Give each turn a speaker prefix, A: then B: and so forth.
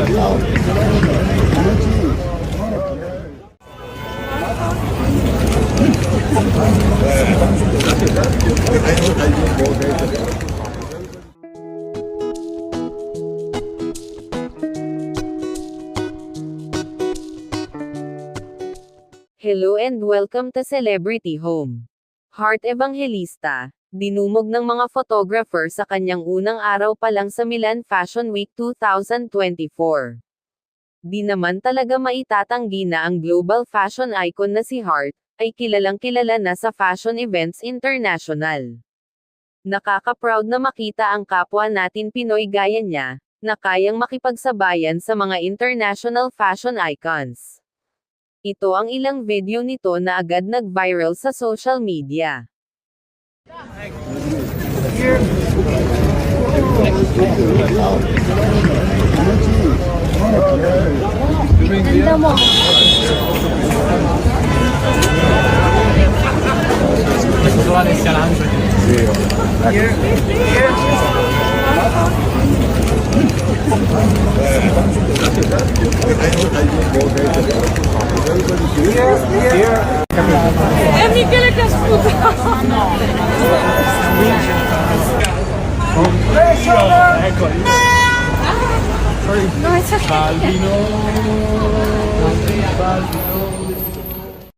A: Hello and welcome to Celebrity Home. Heart Evangelista, dinumog ng mga photographer sa kanyang unang araw pa lang sa Milan Fashion Week 2024. Di naman talaga maitatanggi na ang global fashion icon na si Heart, ay kilalang-kilala na sa fashion events international. Nakaka-proud na makita ang kapwa natin Pinoy gaya niya, na kayang makipagsabayan sa mga international fashion icons. Ito ang ilang video nito na agad nag-viral sa social media.
B: Ganda mo.
C: É Michele che sputa! No, è
D: Balbino.